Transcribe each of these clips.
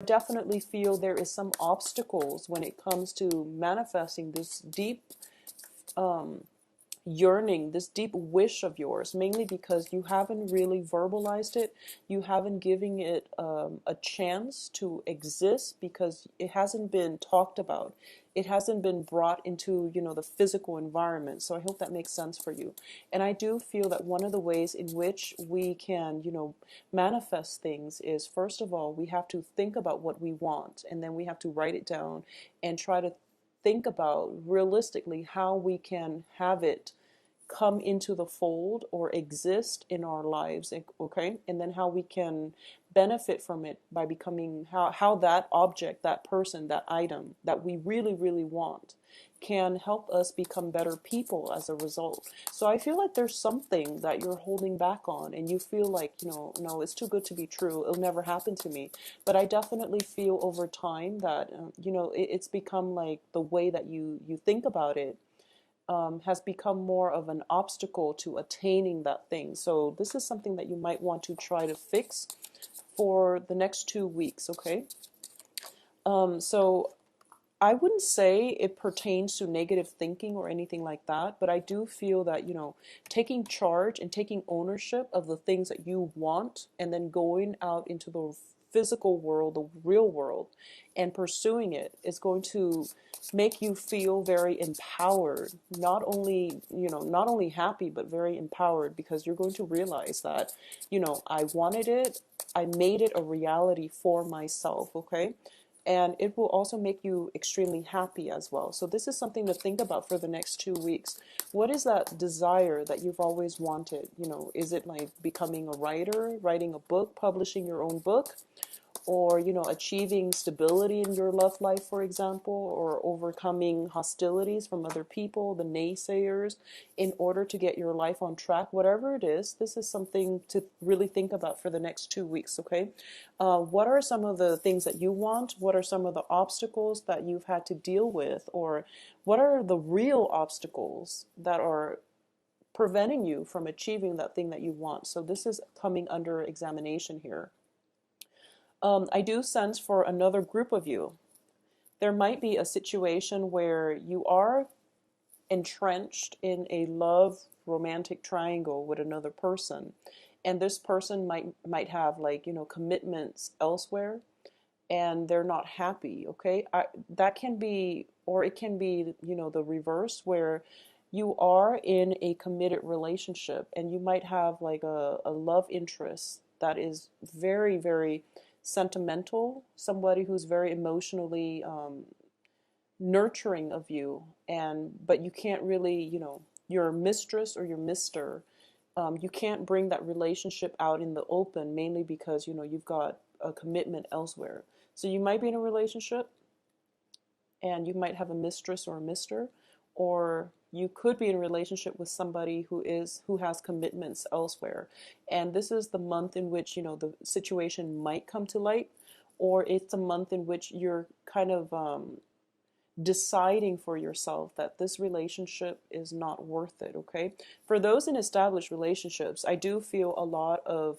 Definitely feel there is some obstacles when it comes to manifesting this deep um, yearning, this deep wish of yours, mainly because you haven't really verbalized it. You haven't given it a chance to exist because it hasn't been talked about. It hasn't been brought into, the physical environment. So I hope that makes sense for you. And I do feel that one of the ways in which we can, manifest things is, first of all, we have to think about what we want, and then we have to write it down and try to think about realistically how we can have it come into the fold or exist in our lives, okay? And then how we can benefit from it by becoming, how that object, that person, that item that we really, really want can help us become better people as a result. So I feel like there's something that you're holding back on and you feel like, no, it's too good to be true. It'll never happen to me. But I definitely feel over time that, it's become like the way that you think about it has become more of an obstacle to attaining that thing. So this is something that you might want to try to fix for the next 2 weeks, okay? So I wouldn't say it pertains to negative thinking or anything like that, but I do feel that, taking charge and taking ownership of the things that you want and then going out into the physical world, the real world, and pursuing it is going to make you feel very empowered. Not only happy, but very empowered, because you're going to realize that, I wanted it, I made it a reality for myself, okay? And it will also make you extremely happy as well. So this is something to think about for the next 2 weeks. What is that desire that you've always wanted? Is it like becoming a writer, writing a book, publishing your own book? Or achieving stability in your love life, for example, or overcoming hostilities from other people, the naysayers, in order to get your life on track? Whatever it is, this is something to really think about for the next 2 weeks, okay? What are some of the things that you want? What are some of the obstacles that you've had to deal with? Or what are the real obstacles that are preventing you from achieving that thing that you want? So this is coming under examination here. I do sense for another group of you, there might be a situation where you are entrenched in a love romantic triangle with another person, and this person might have, like, commitments elsewhere, and they're not happy, okay? That can be, or it can be, the reverse, where you are in a committed relationship and you might have like a love interest that is very, very sentimental, somebody who's very emotionally nurturing of you, and but you can't really, your mistress or your mister, you can't bring that relationship out in the open, mainly because you've got a commitment elsewhere. So you might be in a relationship and you might have a mistress or a mister, or you could be in a relationship with somebody who has commitments elsewhere. And this is the month in which the situation might come to light, or it's a month in which you're kind of deciding for yourself that this relationship is not worth it, okay? For those in established relationships, I do feel a lot of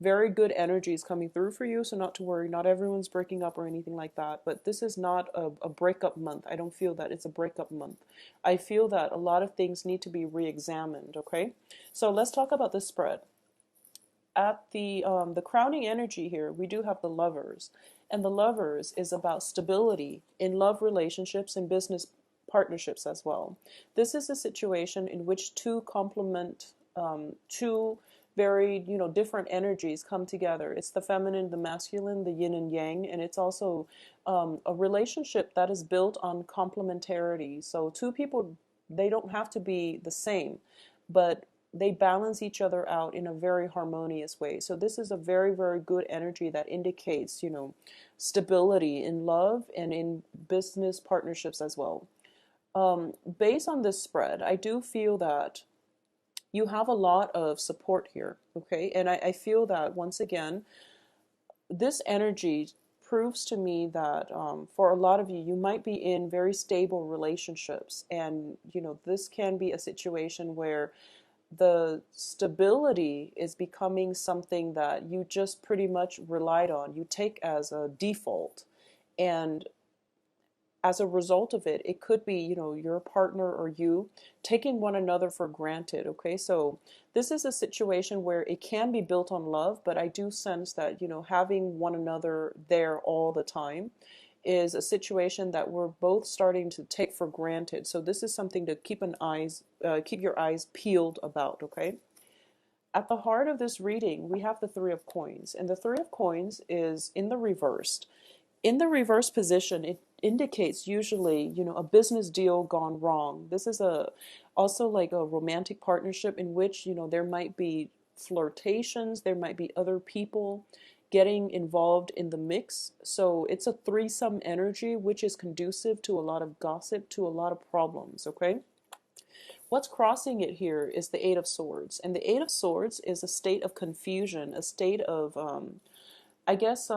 very good energies coming through for you, so not to worry, not everyone's breaking up or anything like that, but this is not a breakup month. I don't feel that it's a breakup month. I feel that a lot of things need to be re-examined, okay? So let's talk about the spread. At the crowning energy here, we do have the Lovers, and the Lovers is about stability in love relationships and business partnerships as well. This is a situation in which two complement, two very different energies come together. It's the feminine, the masculine, the yin and yang, and it's also a relationship that is built on complementarity. So two people, they don't have to be the same, but they balance each other out in a very harmonious way. So this is a very, very good energy that indicates, stability in love and in business partnerships as well. Based on this spread, I do feel that you have a lot of support here, okay? And I feel that, once again, this energy proves to me that for a lot of you, you might be in very stable relationships. And, this can be a situation where the stability is becoming something that you just pretty much relied on, you take as a default. And as a result of it, it could be, your partner or you taking one another for granted. Okay, so this is a situation where it can be built on love, but I do sense that, having one another there all the time is a situation that we're both starting to take for granted. So this is something to keep your eyes peeled about. Okay. At the heart of this reading, we have the Three of Coins, and the Three of Coins is in the reversed. In the reverse position, it indicates usually, a business deal gone wrong. This is also like a romantic partnership in which, there might be flirtations, there might be other people getting involved in the mix. So it's a threesome energy, which is conducive to a lot of gossip, to a lot of problems, okay? What's crossing it here is the Eight of Swords. And the Eight of Swords is a state of confusion, a state of, I guess,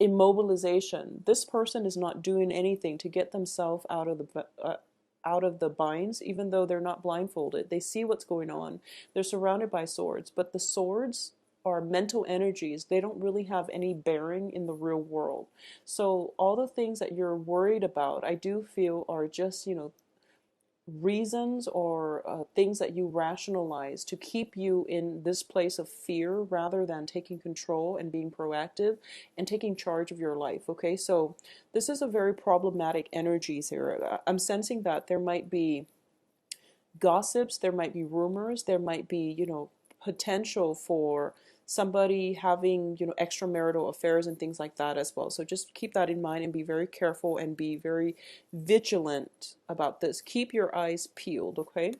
immobilization. This person is not doing anything to get themselves out of the binds, even though they're not blindfolded. They see what's going on. They're surrounded by swords, but the swords are mental energies. They don't really have any bearing in the real world. So all the things that you're worried about, I do feel are just, reasons or things that you rationalize to keep you in this place of fear rather than taking control and being proactive and taking charge of your life. Okay, so this is a very problematic energies here. I'm sensing that there might be gossips, there might be rumors, there might be, potential for somebody having, extramarital affairs and things like that as well. So just keep that in mind and be very careful and be very vigilant about this. Keep your eyes peeled, okay?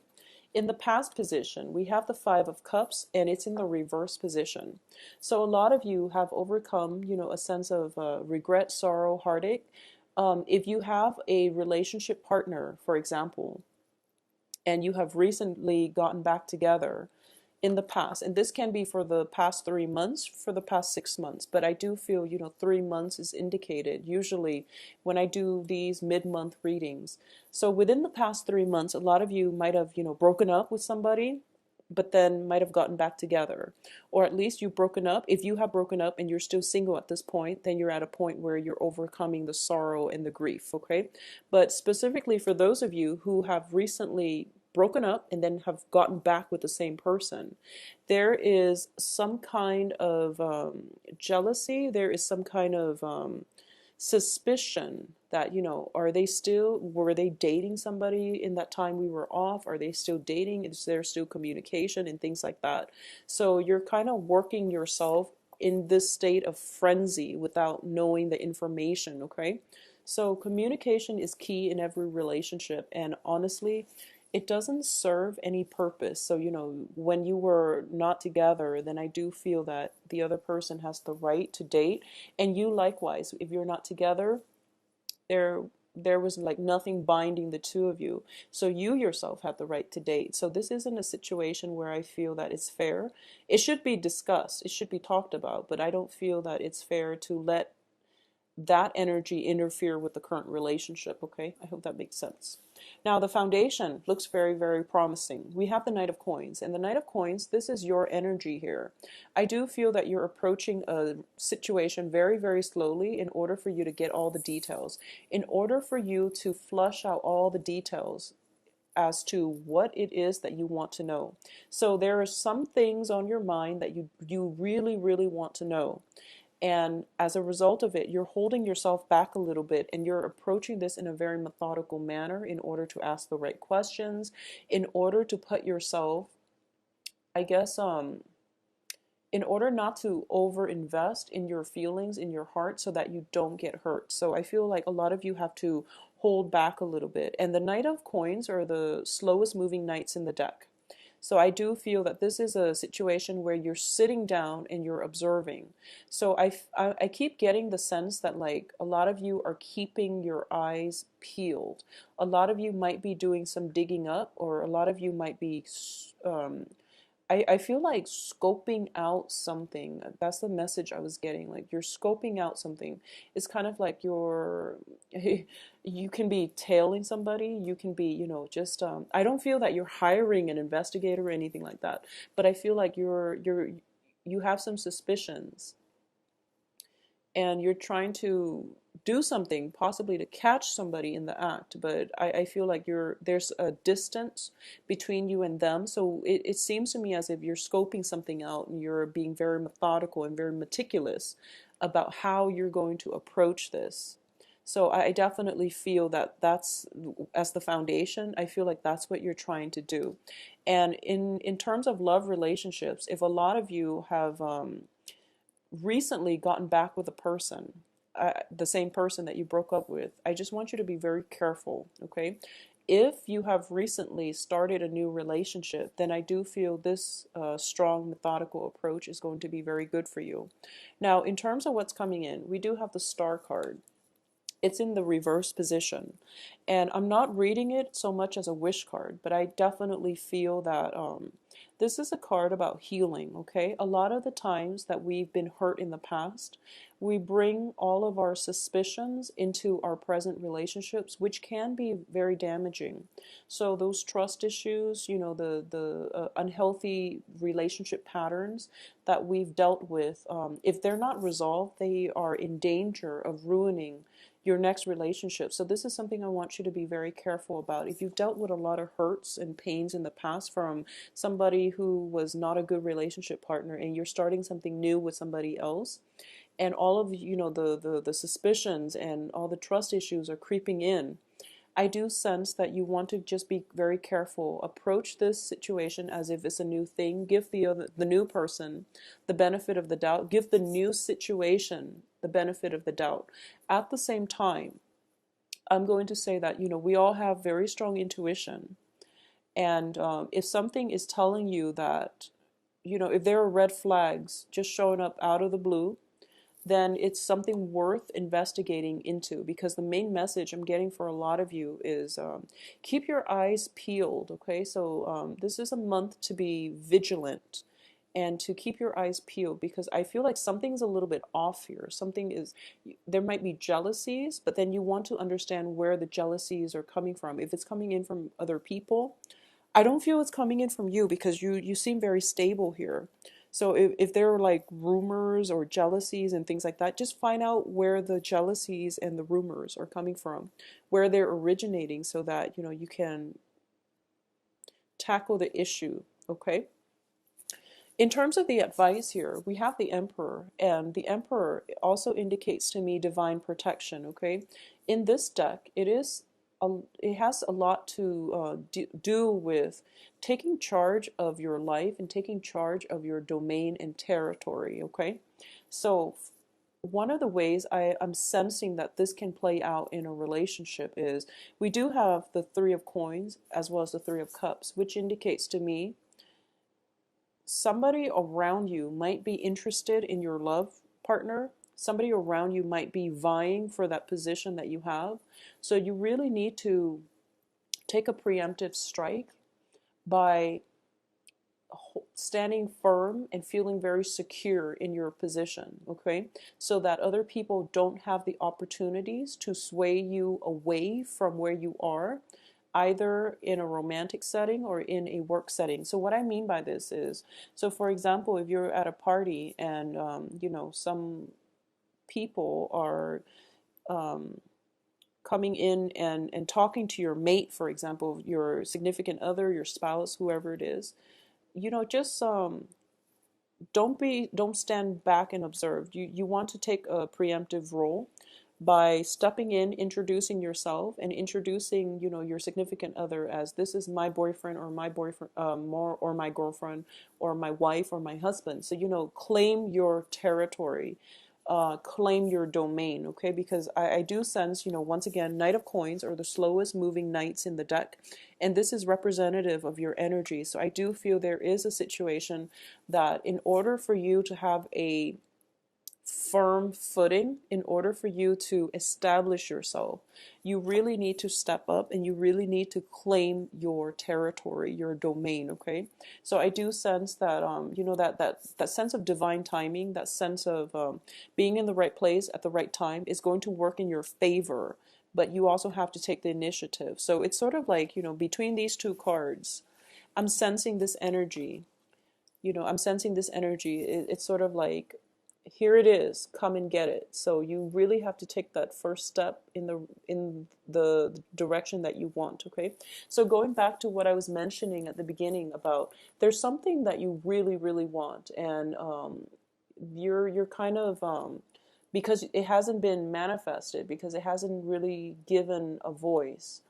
In the past position, we have the Five of Cups and it's in the reverse position. So a lot of you have overcome, a sense of regret, sorrow, heartache. If you have a relationship partner, for example, and you have recently gotten back together in the past, and this can be for the past 3 months, for the past 6 months, but I do feel, 3 months is indicated usually when I do these mid-month readings. So within the past 3 months, a lot of you might have, broken up with somebody, but then might have gotten back together, or at least you've broken up. If you have broken up and you're still single at this point, then you're at a point where you're overcoming the sorrow and the grief. Okay, but specifically for those of you who have recently broken up and then have gotten back with the same person, there is some kind of jealousy, there is some kind of suspicion that, were they dating somebody in that time we were off? Are they still dating? Is there still communication and things like that? So you're kind of working yourself in this state of frenzy without knowing the information, okay? So communication is key in every relationship, and honestly, it doesn't serve any purpose. So, when you were not together, then I do feel that the other person has the right to date. And you likewise, if you're not together, there was like nothing binding the two of you. So you yourself have the right to date. So this isn't a situation where I feel that it's fair. It should be discussed. It should be talked about, but I don't feel that it's fair to let that energy interfere with the current relationship. Okay, I hope that makes sense. Now the foundation looks very, very promising. We have the Knight of Coins, and the Knight of Coins, this is your energy here. I do feel that you're approaching a situation very, very slowly in order for you to get all the details, in order for you to flush out all the details as to what it is that you want to know. So there are some things on your mind that you really, really want to know. And as a result of it, you're holding yourself back a little bit, and you're approaching this in a very methodical manner in order to ask the right questions, in order to put yourself, I guess, in order not to over invest in your feelings, in your heart, so that you don't get hurt. So I feel like a lot of you have to hold back a little bit. And the Knight of Coins are the slowest moving knights in the deck. So I do feel that this is a situation where you're sitting down and you're observing. So I keep getting the sense that like a lot of you are keeping your eyes peeled. A lot of you might be doing some digging up, or a lot of you might be I feel like scoping out something. That's the message I was getting. Like you're scoping out something. It's kind of like you're, you can be tailing somebody. You can be, just, I don't feel that you're hiring an investigator or anything like that. But I feel like you have some suspicions and you're trying to do something possibly to catch somebody in the act, but I feel like there's a distance between you and them. So it seems to me as if you're scoping something out and you're being very methodical and very meticulous about how you're going to approach this. So I definitely feel that that's, as the foundation, I feel like that's what you're trying to do. And in terms of love relationships, if a lot of you have recently gotten back with a person, the same person that you broke up with, I just want you to be very careful, okay? If you have recently started a new relationship, then I do feel this strong, methodical approach is going to be very good for you. Now, in terms of what's coming in, we do have the Star card. It's in the reverse position. And I'm not reading it so much as a wish card, but I definitely feel that this is a card about healing, okay? A lot of the times that we've been hurt in the past, we bring all of our suspicions into our present relationships, which can be very damaging. So those trust issues, the unhealthy relationship patterns that we've dealt with, if they're not resolved, they are in danger of ruining your next relationship. So this is something I want you to be very careful about. If you've dealt with a lot of hurts and pains in the past from somebody who was not a good relationship partner and you're starting something new with somebody else, and all of the suspicions and all the trust issues are creeping in, I do sense that you want to just be very careful. Approach this situation as if it's a new thing. Give the new person the benefit of the doubt. Give the new situation the benefit of the doubt. At the same time, I'm going to say that, we all have very strong intuition. And if something is telling you that, if there are red flags just showing up out of the blue, then it's something worth investigating into, because the main message I'm getting for a lot of you is keep your eyes peeled, okay? So this is a month to be vigilant and to keep your eyes peeled, because I feel like something's a little bit off here. There might be jealousies, but then you want to understand where the jealousies are coming from. If it's coming in from other people, I don't feel it's coming in from you, because you seem very stable here. So if there are like rumors or jealousies and things like that, just find out where the jealousies and the rumors are coming from, where they're originating, so that you can tackle the issue, okay? In terms of the advice here, we have the Emperor, and the Emperor also indicates to me divine protection, okay? In this deck, it has a lot to do with taking charge of your life and taking charge of your domain and territory, okay? So one of the ways I'm sensing that this can play out in a relationship is we do have the Three of Coins as well as the Three of Cups, which indicates to me somebody around you might be interested in your love partner. Somebody around you might be vying for that position that you have. So you really need to take a preemptive strike by standing firm and feeling very secure in your position, okay? So that other people don't have the opportunities to sway you away from where you are, either in a romantic setting or in a work setting. So what I mean by this is, so for example, if you're at a party and, some people are coming in and talking to your mate, for example, your significant other, your spouse, whoever it is, just don't stand back and observe. You want to take a preemptive role by stepping in, introducing yourself, and introducing your significant other as, this is my boyfriend or my boyfriend, or my girlfriend or my wife or my husband. So claim your territory, claim your domain, okay? Because I do sense, once again, Knight of Coins are the slowest moving knights in the deck, and this is representative of your energy. So I do feel there is a situation that in order for you to have a firm footing in order for you to establish yourself. You really need to step up and you really need to claim your territory, your domain, okay? So I do sense that that sense of divine timing, that sense of being in the right place at the right time is going to work in your favor, but you also have to take the initiative. So it's sort of like, between these two cards, I'm sensing this energy. I'm sensing this energy. It's sort of like, here it is, come and get it. So you really have to take that first step in the direction that you want, okay? So going back to what I was mentioning at the beginning about, there's something that you really, really want, and you're kind of because it hasn't been manifested, because it hasn't really given a voice,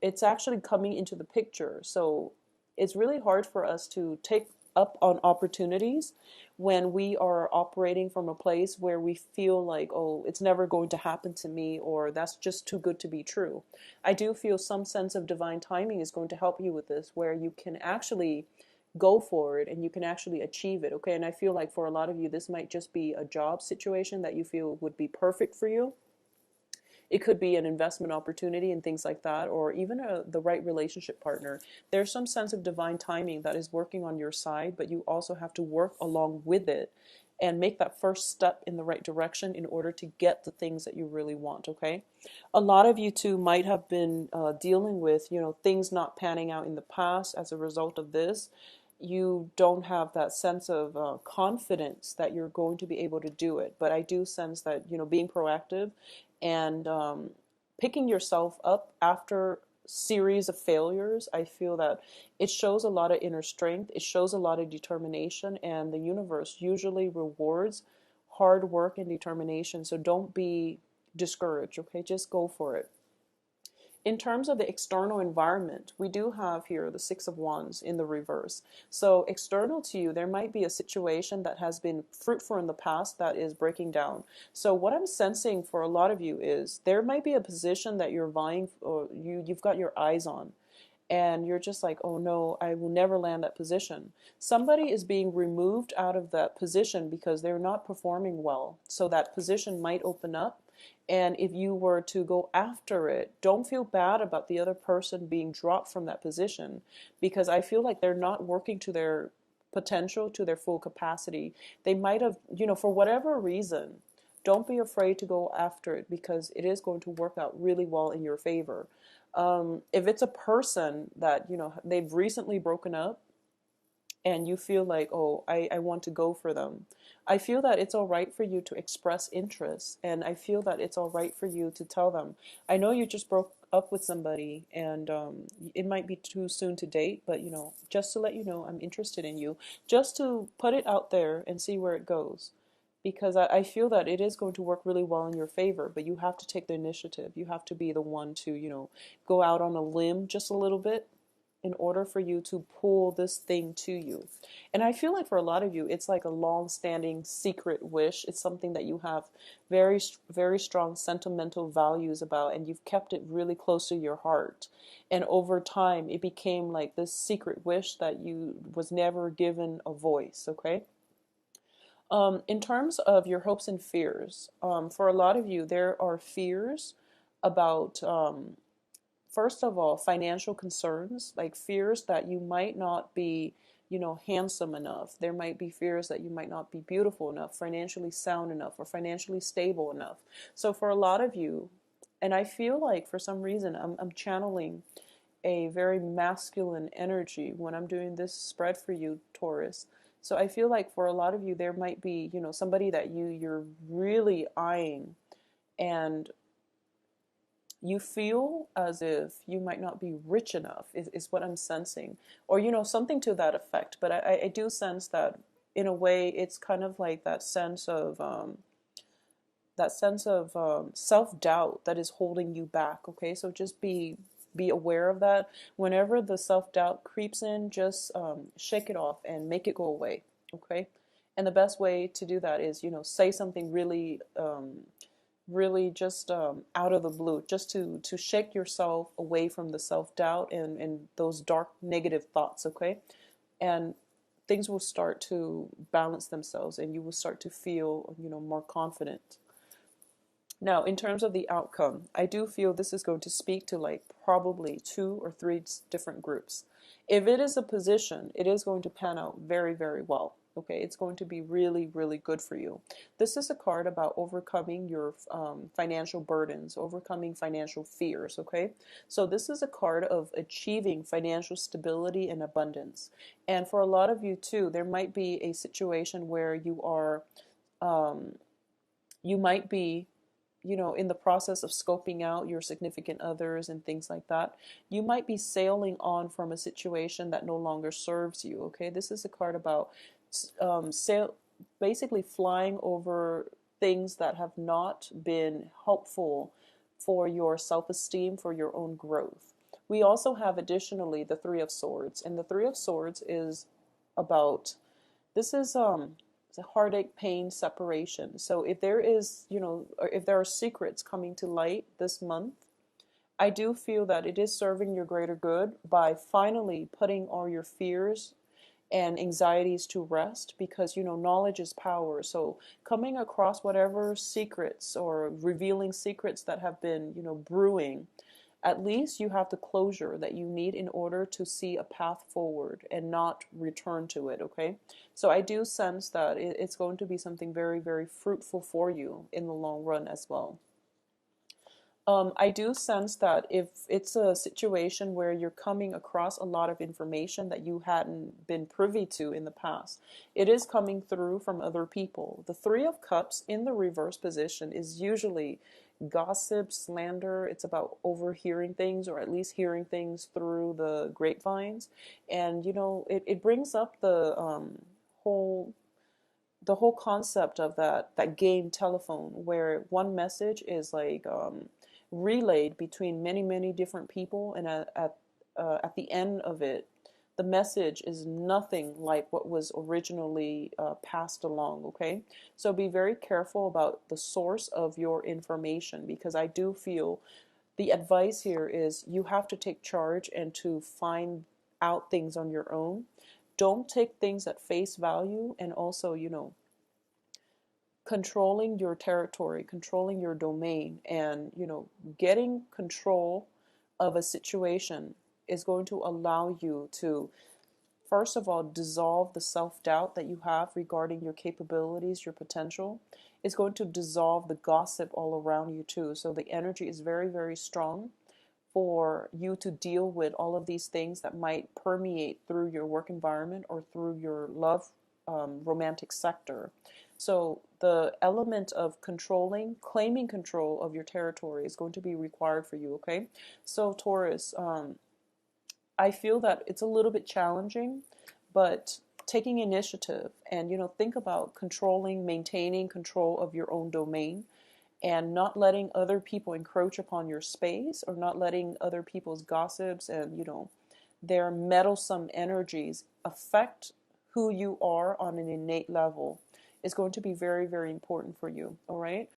it's actually coming into the picture. So it's really hard for us to take up on opportunities when we are operating from a place where we feel like, oh, it's never going to happen to me, or that's just too good to be true. I do feel some sense of divine timing is going to help you with this, where you can actually go for it and you can actually achieve it, okay? And I feel like for a lot of you, this might just be a job situation that you feel would be perfect for you. It could be an investment opportunity and things like that, or even the right relationship partner. There's some sense of divine timing that is working on your side, but you also have to work along with it and make that first step in the right direction in order to get the things that you really want, okay? A lot of you too might have been dealing with, things not panning out in the past as a result of this. You don't have that sense of confidence that you're going to be able to do it. But I do sense that, being proactive and picking yourself up after series of failures, I feel that it shows a lot of inner strength, it shows a lot of determination, and the universe usually rewards hard work and determination. So don't be discouraged, okay? Just go for it. In terms of the external environment, we do have here the Six of Wands in the reverse. So external to you, there might be a situation that has been fruitful in the past that is breaking down. So what I'm sensing for a lot of you is there might be a position that you're vying, or you've got your eyes on, and you're just like, oh no, I will never land that position. Somebody is being removed out of that position because they're not performing well. So that position might open up. And if you were to go after it, don't feel bad about the other person being dropped from that position, because I feel like they're not working to their potential, to their full capacity. They might have, for whatever reason, don't be afraid to go after it, because it is going to work out really well in your favor. If it's a person that, they've recently broken up, and you feel like, oh, I want to go for them, I feel that it's all right for you to express interest. And I feel that it's all right for you to tell them, I know you just broke up with somebody, and it might be too soon to date, but, just to let you know, I'm interested in you. Just to put it out there and see where it goes. Because I feel that it is going to work really well in your favor, but you have to take the initiative. You have to be the one to, go out on a limb just a little bit in order for you to pull this thing to you. And I feel like for a lot of you, it's like a long-standing secret wish. It's something that you have very, very strong sentimental values about, and you've kept it really close to your heart. And over time, it became like this secret wish that you was never given a voice, okay? In terms of your hopes and fears, for a lot of you, there are fears about first of all, financial concerns, like fears that you might not be, handsome enough. There might be fears that you might not be beautiful enough, financially sound enough, or financially stable enough. So for a lot of you, and I feel like for some reason I'm channeling a very masculine energy when I'm doing this spread for you, Taurus. So I feel like for a lot of you, there might be, somebody that you're really eyeing, and you feel as if you might not be rich enough, is what I'm sensing, or something to that effect. But I do sense that in a way it's kind of like that sense of self-doubt that is holding you back, okay? So just be aware of that. Whenever the self-doubt creeps in, just shake it off and make it go away, okay? And the best way to do that is, say something really really just out of the blue, just to shake yourself away from the self-doubt and those dark negative thoughts, okay? And things will start to balance themselves and you will start to feel, more confident. Now, in terms of the outcome, I do feel this is going to speak to like probably two or three different groups. If it is a position, it is going to pan out very, very well. Okay, it's going to be really, really good for you. This is a card about overcoming your financial burdens, overcoming financial fears. Okay, so this is a card of achieving financial stability and abundance. And for a lot of you too, there might be a situation where um, you might be in the process of scoping out your significant others and things like that. You might be sailing on from a situation that no longer serves you. Okay, this is a card about sail, basically flying over things that have not been helpful for your self-esteem, for your own growth. We also have additionally the Three of Swords, and the Three of Swords is about, this is it's a heartache, pain, separation. So if there is, or if there are secrets coming to light this month, I do feel that it is serving your greater good by finally putting all your fears and anxieties to rest, because knowledge is power. So coming across whatever secrets or revealing secrets that have been brewing, at least you have the closure that you need in order to see a path forward and not return to it. Okay, so I do sense that it's going to be something very, very fruitful for you in the long run as well. I do sense that if it's a situation where you're coming across a lot of information that you hadn't been privy to in the past, it is coming through from other people. The Three of Cups in the reverse position is usually gossip, slander. It's about overhearing things, or at least hearing things through the grapevines. And it brings up whole the whole concept of that game telephone, where one message is like relayed between many, many different people, and at the end of it, the message is nothing like what was originally passed along. Okay, so be very careful about the source of your information, because I do feel the advice here is you have to take charge and to find out things on your own. Don't take things at face value, and also controlling your territory, controlling your domain, and getting control of a situation is going to allow you to, first of all, dissolve the self-doubt that you have regarding your capabilities, your potential. It's going to dissolve the gossip all around you too. So the energy is very, very strong for you to deal with all of these things that might permeate through your work environment or through your love romantic sector. So the element of controlling, claiming control of your territory is going to be required for you. Okay, so Taurus, I feel that it's a little bit challenging, but taking initiative and think about controlling, maintaining control of your own domain, and not letting other people encroach upon your space, or not letting other people's gossips and their meddlesome energies affect who you are on an innate level, is going to be very, very important for you. All right,